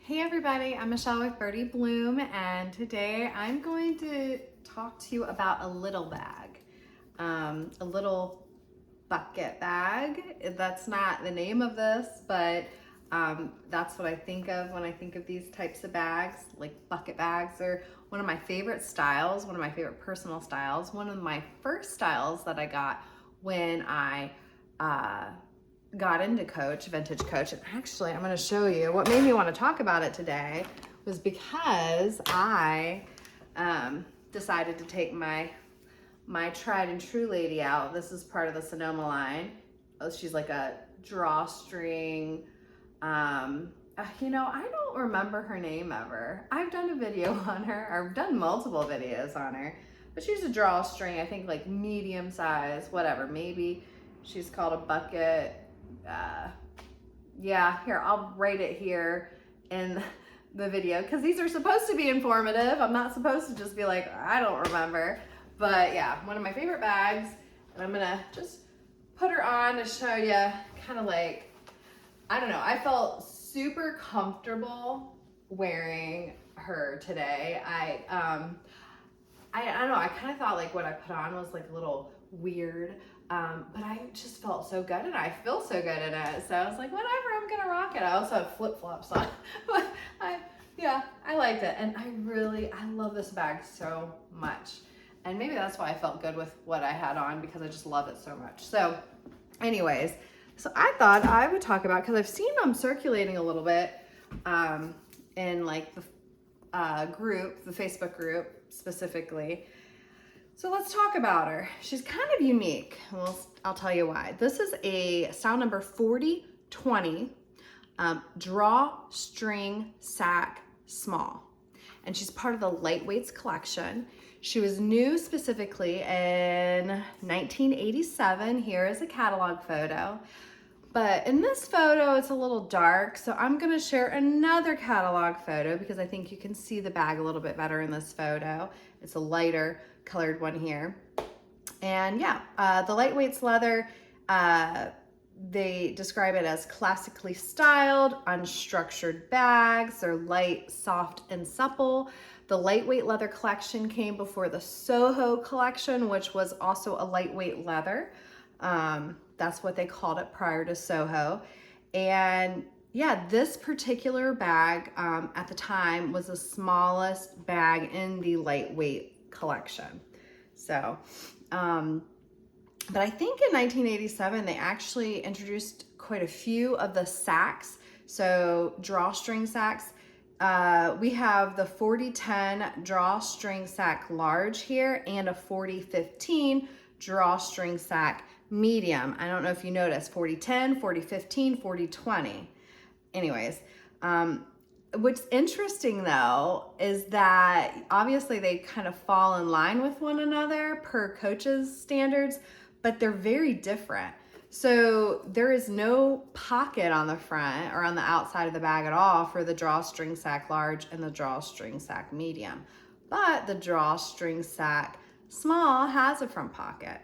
Hey everybody, I'm Michelle with Birdie Bloom, and today I'm going to talk to you about a little bag, a little bucket bag. That's not the name of this, but that's what I think of when I think of these types of bags, like bucket bags. Are one of my favorite styles, one of my favorite personal styles, one of my first styles that I got when I got into vintage Coach. And actually, I'm going to show you what made me want to talk about it today was because I decided to take my tried and true lady out. This is part of the Sonoma line. Oh, she's like a drawstring. I don't remember her name ever. I've done a video on her, or I've done multiple videos on her, but she's a drawstring, I think like medium size, whatever. Maybe she's called a bucket. Yeah, here, I'll write it here in the video because these are supposed to be informative. I'm not supposed to just be like, I don't remember. But yeah, one of my favorite bags, and I'm gonna just put her on to show you kind of like, I don't know, I felt super comfortable wearing her today. I don't know, I kind of thought like what I put on was like a little weird, but I just felt so good and I feel so good in it. So I was like, whatever, I'm gonna rock it. I also have flip-flops on, but I liked it. And I love this bag so much. And maybe that's why I felt good with what I had on, because I just love it so much. So anyways, so I thought I would talk about, because I've seen them circulating a little bit in like the group, the Facebook group specifically. So let's talk about her. She's kind of unique. Well, I'll tell you why. This is a style number 4020 Drawstring Sac Small. And she's part of the Lightweights collection. She was new specifically in 1987. Here is a catalog photo. But in this photo, it's a little dark, so I'm gonna share another catalog photo because I think you can see the bag a little bit better in this photo. It's a lighter colored one here. And yeah, the Lightweights leather, they describe it as classically styled, unstructured bags. They're light, soft, and supple. The lightweight leather collection came before the Soho collection, which was also a lightweight leather. That's what they called it prior to Soho. And yeah, this particular bag at the time was the smallest bag in the lightweight collection. So, but I think in 1987, they actually introduced quite a few of the sacks. So drawstring sacks. We have the 4010 drawstring sac large here and a 4015 drawstring sac medium. I don't know if you noticed 4010, 4015, 4020. Anyways, what's interesting though is that obviously they kind of fall in line with one another per Coach's standards, but they're very different. So there is no pocket on the front or on the outside of the bag at all for the drawstring sac large and the drawstring sac medium. But the drawstring sac small has a front pocket.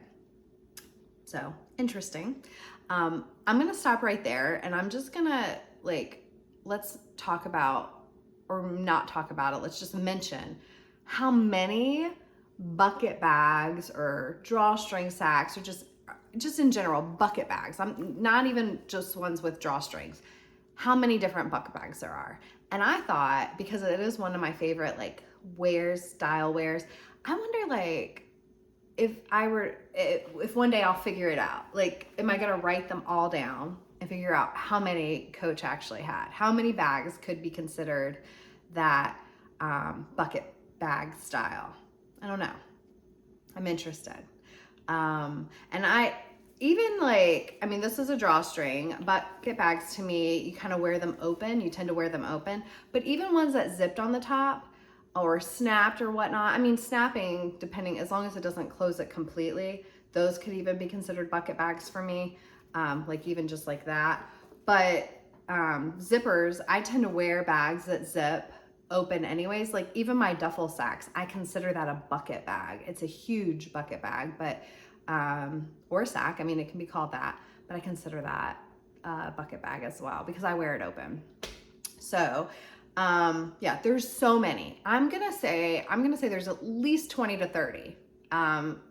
So interesting. I'm gonna stop right there and I'm just gonna let's talk about, or not talk about it, let's just mention how many bucket bags or drawstring sacks, or just in general bucket bags, I'm not even just ones with drawstrings, how many different bucket bags there are. And I thought, because it is one of my favorite like style wears, I wonder if one day I'll figure it out, like, am I gonna write them all down and figure out how many Coach actually had? How many bags could be considered that bucket bag style? I don't know. I'm interested. And this is a drawstring. Bucket bags to me, you kind of wear them open. You tend to wear them open. But even ones that zipped on the top or snapped or whatnot, I mean, snapping, depending, as long as it doesn't close it completely, those could even be considered bucket bags for me, like even just like that. But zippers, I tend to wear bags that zip open anyways. Like even my duffel sacks, I consider that a bucket bag. It's a huge bucket bag, but or sack, I mean, it can be called that, but I consider that a bucket bag as well because I wear it open. So Yeah, there's so many. I'm gonna say there's at least 20 to 30.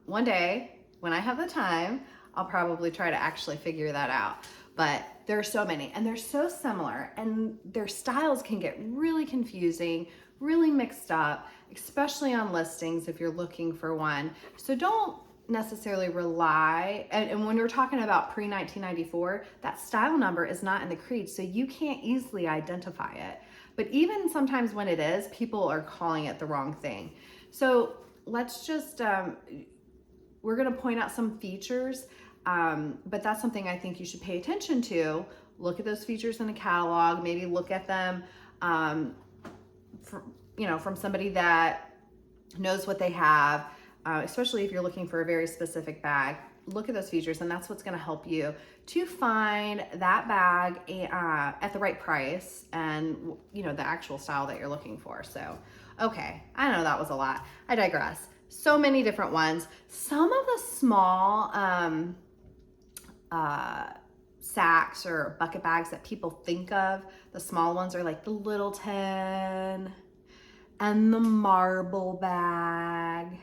One day when I have the time, I'll probably try to actually figure that out. But there are so many, and they're so similar, and their styles can get really confusing, really mixed up, especially on listings if you're looking for one. So don't necessarily rely, and when you're talking about pre-1994, that style number is not in the creed, so you can't easily identify it. But even sometimes when it is, people are calling it the wrong thing. So let's just, we're gonna point out some features, but that's something I think you should pay attention to. Look at those features in the catalog, maybe look at them from somebody that knows what they have, especially if you're looking for a very specific bag. Look at those features, and that's what's gonna help you to find that bag at the right price and the actual style that you're looking for. So, okay, I know that was a lot. I digress. So many different ones. Some of the small sacks or bucket bags that people think of, the small ones are like the Littleton and the marble bag.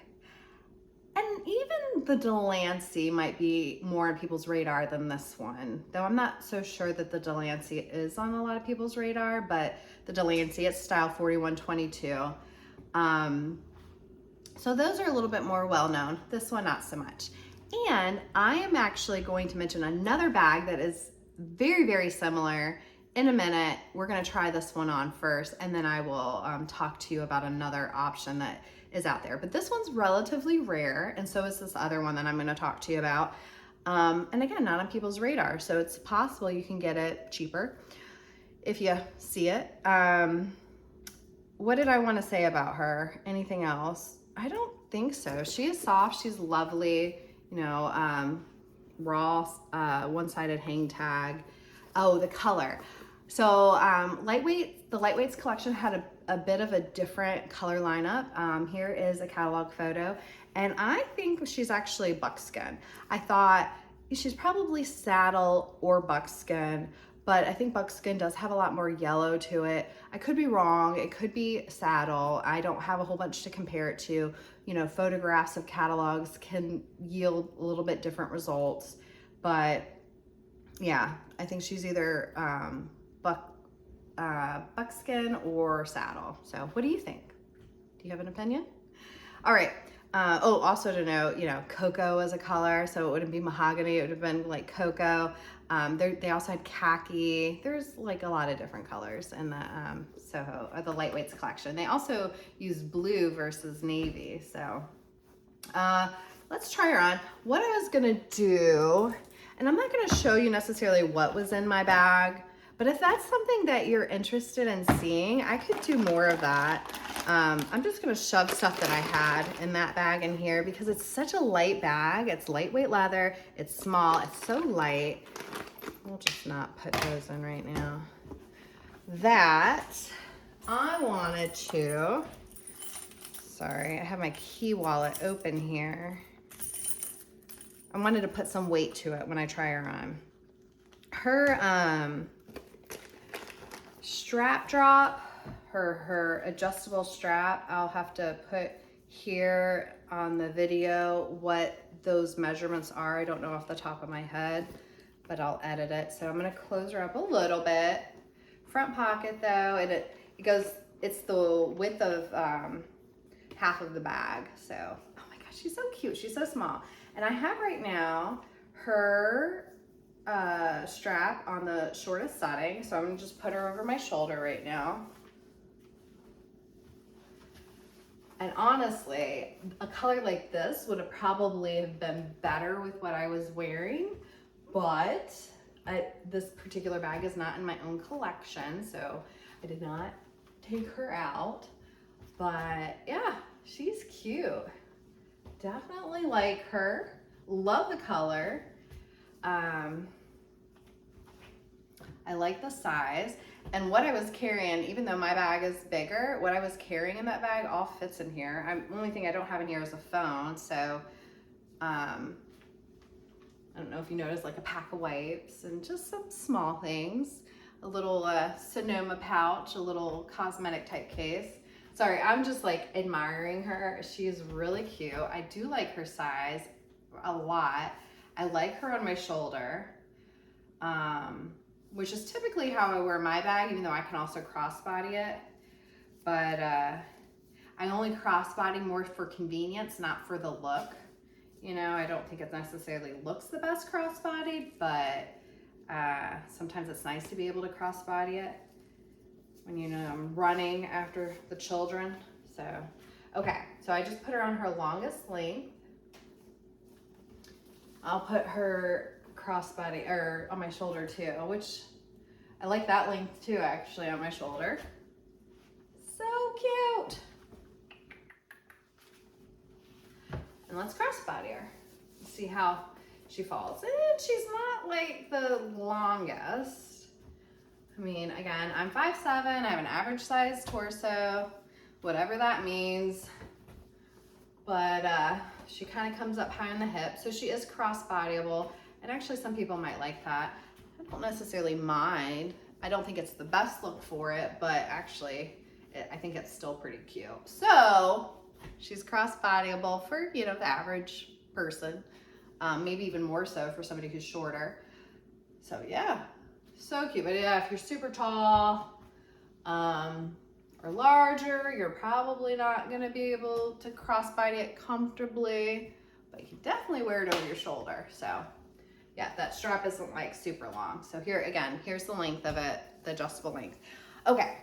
And even the Delancey might be more on people's radar than this one, though I'm not so sure that the Delancey is on a lot of people's radar, but the Delancey, it's style 4122. So those are a little bit more well-known. This one, not so much. And I am actually going to mention another bag that is very, very similar in a minute. We're gonna try this one on first, and then I will talk to you about another option that is out there. But this one's relatively rare, and so is this other one that I'm gonna talk to you about. And again, not on people's radar, so it's possible you can get it cheaper if you see it. What did I wanna say about her? Anything else? I don't think so. She is soft, she's lovely, raw, one-sided hang tag. Oh, the color. So the Lightweights collection had a bit of a different color lineup. Here is a catalog photo, and I think she's actually buckskin. I thought she's probably saddle or buckskin, but I think buckskin does have a lot more yellow to it. I could be wrong. It could be saddle. I don't have a whole bunch to compare it to. Photographs of catalogs can yield a little bit different results, but yeah, I think she's either buckskin or saddle. So what do you think? Do you have an opinion? All right. Also to note, cocoa is a color, so it wouldn't be mahogany. It would have been like cocoa. They also had khaki. There's like a lot of different colors in the Soho or the Lightweights collection. They also use blue versus navy. So let's try her on. What I was gonna do, and I'm not gonna show you necessarily what was in my bag, but if that's something that you're interested in seeing, I could do more of that. I'm just gonna shove stuff that I had in that bag in here because it's such a light bag. It's lightweight leather, it's small, it's so light. We'll just not put those in right now. That I wanted to, sorry, I have my key wallet open here. I wanted to put some weight to it when I try her on. Her strap drop, her adjustable strap, I'll have to put here on the video what those measurements are. I don't know off the top of my head, but I'll edit it. So I'm gonna close her up a little bit. Front pocket though, it's the width of half of the bag. So, oh my gosh, she's so cute. She's so small. And I have right now her strap on the shortest setting. So I'm gonna just put her over my shoulder right now. And honestly, a color like this would have probably have been better with what I was wearing, but this particular bag is not in my own collection, so I did not take her out. But yeah, she's cute. Definitely like her. Love the color. I like the size. And what I was carrying, even though my bag is bigger, what I was carrying in that bag all fits in here. The only thing I don't have in here is a phone. So I don't know if you noticed, like a pack of wipes and just some small things. a little Sonoma pouch, a little cosmetic type case. Sorry, I'm just like admiring her. She's really cute. I do like her size a lot. I like her on my shoulder, which is typically how I wear my bag, even though I can also crossbody it. But I only crossbody more for convenience, not for the look. You know, I don't think it necessarily looks the best crossbodied, but sometimes it's nice to be able to crossbody it when, you know, I'm running after the children. So, okay, so I just put her on her longest length. I'll put her crossbody, or on my shoulder too, which I like that length too, actually, on my shoulder. So cute. And let's crossbody her. See how she falls. And she's not like the longest. I mean, again, I'm 5'7", I have an average size torso, whatever that means. But she kind of comes up high on the hip, so she is crossbodyable. And actually some people might like that. I don't necessarily mind. I don't think it's the best look for it, but actually I think it's still pretty cute. So she's crossbodyable for, you know, the average person, maybe even more so for somebody who's shorter. So yeah, so cute. But yeah, if you're super tall or larger, you're probably not gonna be able to crossbody it comfortably, but you can definitely wear it over your shoulder. So yeah, that strap isn't like super long. So here again, here's the length of it, the adjustable length. Okay.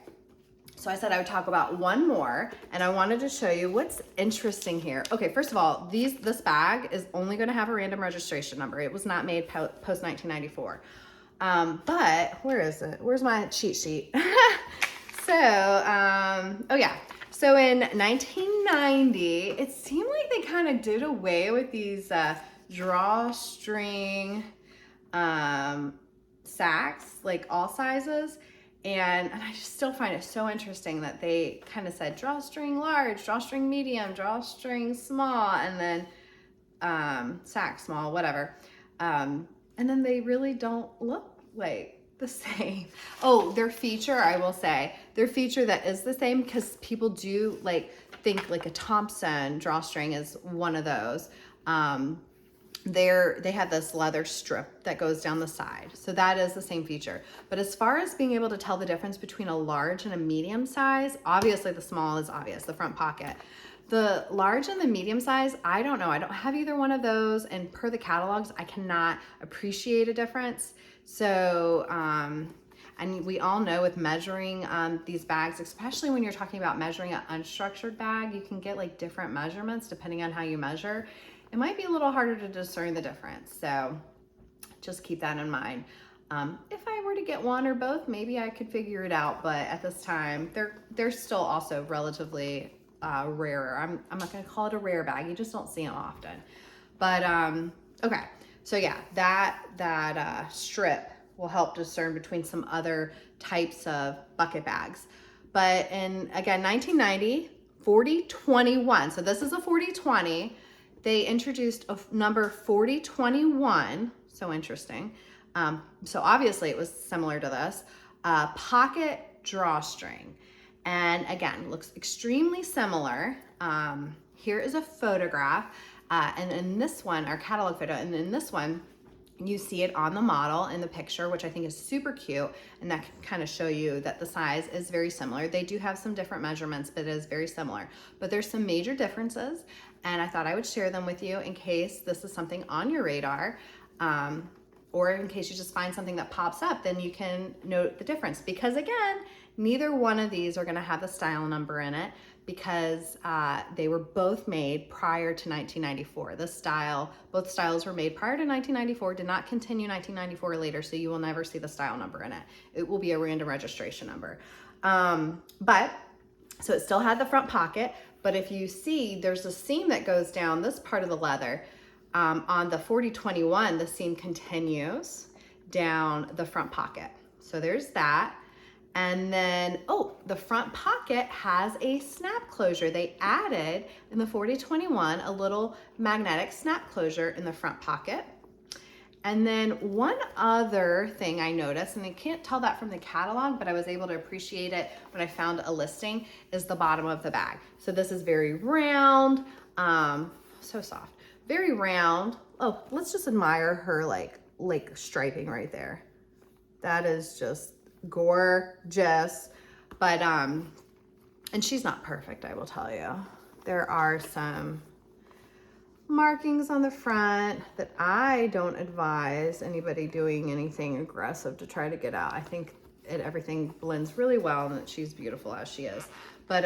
So I said I would talk about one more, and I wanted to show you what's interesting here. Okay, first of all, this bag is only going to have a random registration number. It was not made post 1994. But where is it? Where's my cheat sheet? So, oh yeah. So in 1990, it seemed like they kind of did away with these drawstring sacks, like all sizes. And I just still find it so interesting that they kind of said drawstring large, drawstring medium, drawstring small, and then sac small, whatever. And then they really don't look like the same. Oh, their feature, I will say, their feature that is the same, because people do like think like a Thompson drawstring is one of those. They have this leather strip that goes down the side. So that is the same feature. But as far as being able to tell the difference between a large and a medium size, obviously the small is obvious, the front pocket. The large and the medium size, I don't know. I don't have either one of those. And per the catalogs, I cannot appreciate a difference. So, and we all know with measuring these bags, especially when you're talking about measuring an unstructured bag, you can get like different measurements depending on how you measure. It might be a little harder to discern the difference. So just keep that in mind. If I were to get one or both, maybe I could figure it out. But at this time, they're still also relatively rarer. I'm not gonna call it a rare bag. You just don't see them often. But okay, so yeah, that strip will help discern between some other types of bucket bags. But in, again, 1990, 4021. So this is a 4020. They introduced a number 4021, so interesting. So obviously it was similar to this, pocket drawstring. And again, looks extremely similar. Here is a photograph, and in this one, our catalog photo, and in this one, you see it on the model in the picture, which I think is super cute, and that can kind of show you that the size is very similar. They do have some different measurements, but it is very similar. But there's some major differences, and I thought I would share them with you in case this is something on your radar, or in case you just find something that pops up, then you can note the difference. Because again, neither one of these are gonna have the style number in it, because they were both made prior to 1994. Both styles were made prior to 1994, did not continue 1994 or later, so you will never see the style number in it. It will be a random registration number. So it still had the front pocket, but if you see, there's a seam that goes down this part of the leather. On the 4021, the seam continues down the front pocket. So there's that. And then, oh, the front pocket has a snap closure. They added in the 4021 a little magnetic snap closure in the front pocket. And then one other thing I noticed, and I can't tell that from the catalog, but I was able to appreciate it when I found a listing, is the bottom of the bag. So this is very round, so soft, very round. Oh, let's just admire her like striping right there. That is just gorgeous. But, and she's not perfect, I will tell you. There are some markings on the front that I don't advise anybody doing anything aggressive to try to get out. I think everything blends really well and that she's beautiful as she is. But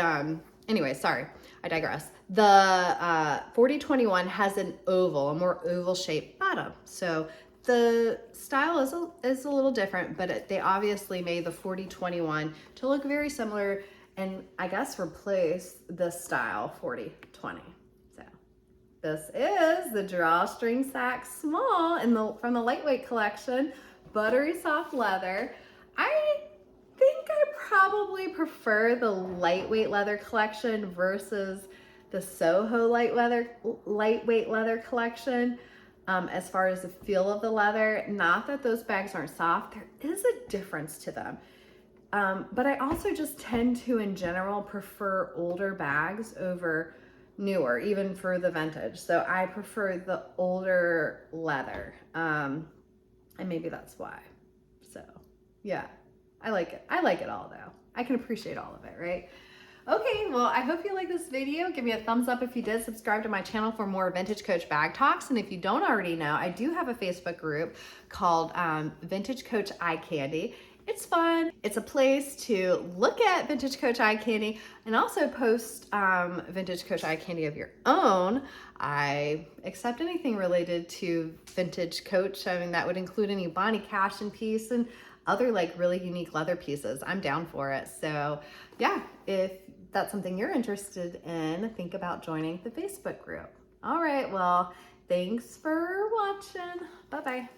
anyway, sorry, I digress. The 4021 has an oval, a more oval shaped bottom. So the style is a little different, but they obviously made the 4021 to look very similar and I guess replace the style 4020. This is the Drawstring Sac Small from the lightweight collection, buttery soft leather. I think I probably prefer the lightweight leather collection versus the Soho lightweight leather collection as far as the feel of the leather. Not that those bags aren't soft, there is a difference to them. But I also just tend to, in general, prefer older bags over newer, even for the vintage. So I prefer the older leather. And maybe that's why. So yeah, I like it. I like it all though. I can appreciate all of it, right? Okay, well, I hope you like this video. Give me a thumbs up if you did. Subscribe to my channel for more Vintage Coach bag talks. And if you don't already know, I do have a Facebook group called Vintage Coach Eye Candy. It's fun. It's a place to look at Vintage Coach eye candy and also post Vintage Coach eye candy of your own. I accept anything related to Vintage Coach. I mean, that would include any Bonnie Cashin piece and other like really unique leather pieces. I'm down for it. So yeah, if that's something you're interested in, think about joining the Facebook group. All right, well, thanks for watching. Bye-bye.